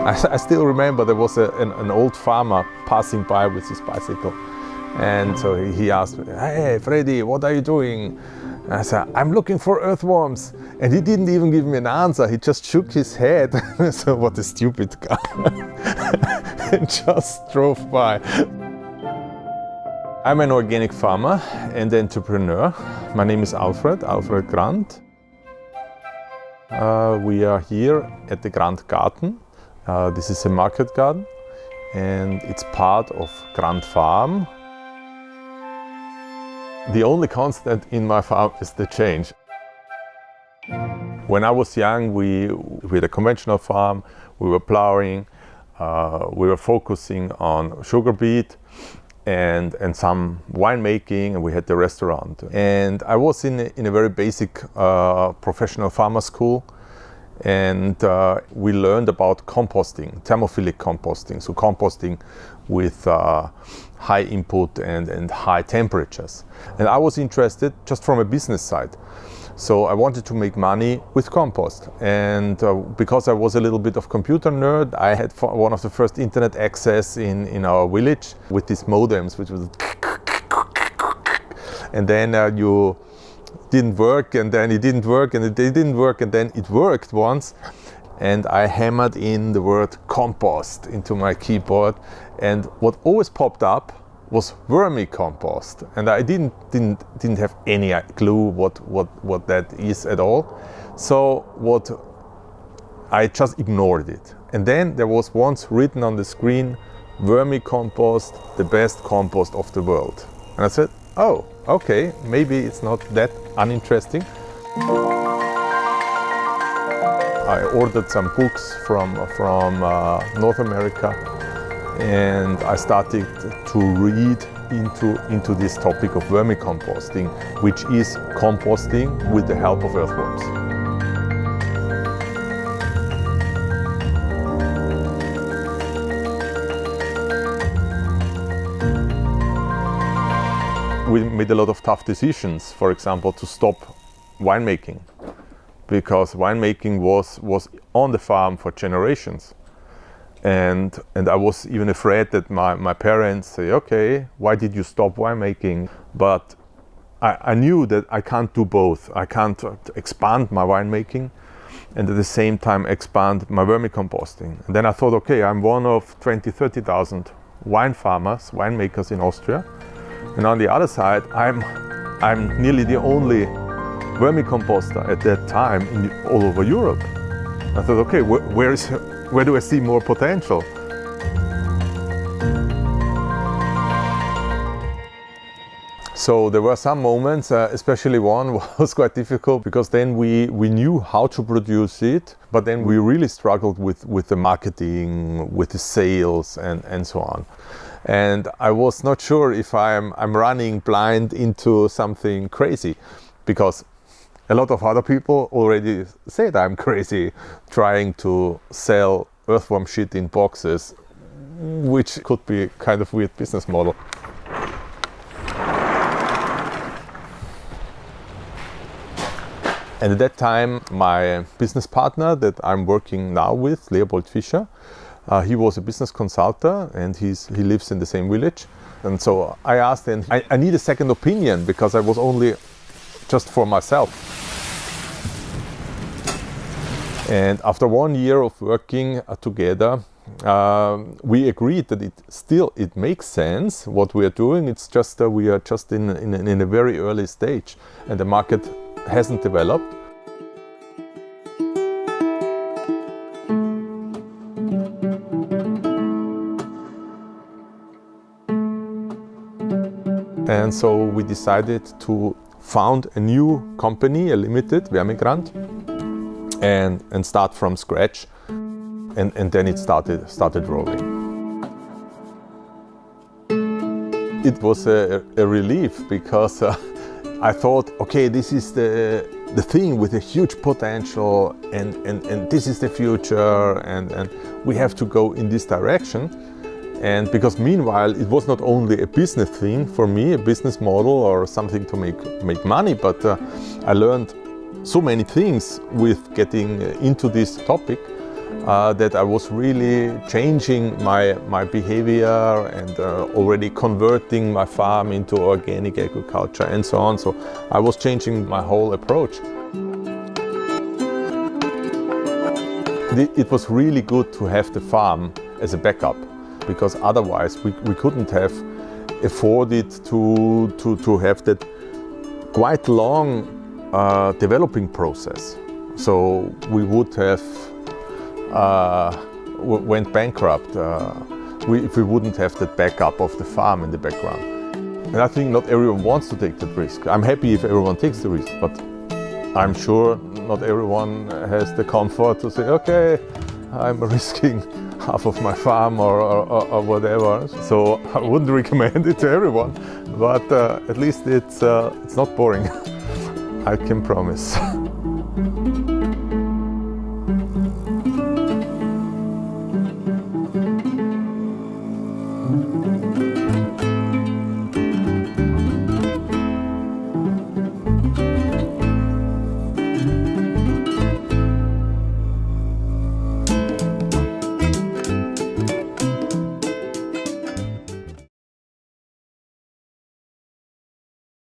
I still remember there was an old farmer passing by with his bicycle. And so he asked me, "Hey, Freddy, what are you doing?" And I said, "I'm looking for earthworms." And he didn't even give me an answer. He just shook his head. So what a stupid guy. And just drove by. I'm an organic farmer and entrepreneur. My name is Alfred Grand. We are here at the Grand Garden. This is a market garden and it's part of Grand Farm. The only constant in my farm is the change. When I was young, we had a conventional farm, we were plowing, we were focusing on sugar beet and some winemaking, and we had the restaurant. And I was in a very basic professional farmer school, and we learned about composting, thermophilic composting, so composting with high input and high temperatures. And I was interested just from a business side. So I wanted to make money with compost. And because I was a little bit of computer nerd, I had one of the first internet access in our village with these modems, which was and then you didn't work, and then it didn't work, and it didn't work, and then it worked once. And I hammered in the word compost into my keyboard, and what always popped up was vermi-compost, and I didn't have any clue what that is at all. So I just ignored it. And then there was once written on the screen, vermi-compost, the best compost of the world. And I said, oh, okay, maybe it's not that uninteresting. I ordered some books from North America, and I started to read into this topic of vermicomposting, which is composting with the help of earthworms. We made a lot of tough decisions, for example, to stop winemaking, because winemaking was on the farm for generations. And I was even afraid that my parents say, okay, why did you stop winemaking? But I knew that I can't do both. I can't expand my winemaking and at the same time expand my vermicomposting. And then I thought, okay, I'm one of 20,000-30,000 wine farmers, winemakers in Austria. And on the other side, I'm nearly the only vermicomposter at that time all over Europe. I thought, okay, where do I see more potential? So there were some moments, especially one was quite difficult, because then we knew how to produce it, but then we really struggled with the marketing, with the sales and so on. And I was not sure if I'm running blind into something crazy, because a lot of other people already said I'm crazy trying to sell earthworm shit in boxes, which could be kind of weird business model. And at that time, my business partner that I'm working now with, Leopold Fischer, he was a business consultant, and he lives in the same village. And so I asked him, I need a second opinion, because I was only just for myself. And after 1 year of working together, we agreed that it makes sense what we are doing. It's just we are just in a very early stage, and the market hasn't developed. And so we decided to found a new company, a limited, Wageningen Grand, and start from scratch, and then it started rolling. It was a relief, because I thought, okay, this is the thing with a huge potential, and this is the future, and we have to go in this direction. And because meanwhile it was not only a business thing for me, a business model or something to make money, but I learned so many things with getting into this topic. that I was really changing my behavior and already converting my farm into organic agriculture and so on. So I was changing my whole approach. It was really good to have the farm as a backup, because otherwise we couldn't have afforded to have that quite long developing process. So we would have went bankrupt if we wouldn't have that backup of the farm in the background. And I think not everyone wants to take that risk. I'm happy if everyone takes the risk, but I'm sure not everyone has the comfort to say, okay, I'm risking half of my farm or whatever. So I wouldn't recommend it to everyone, but at least it's not boring. I can promise.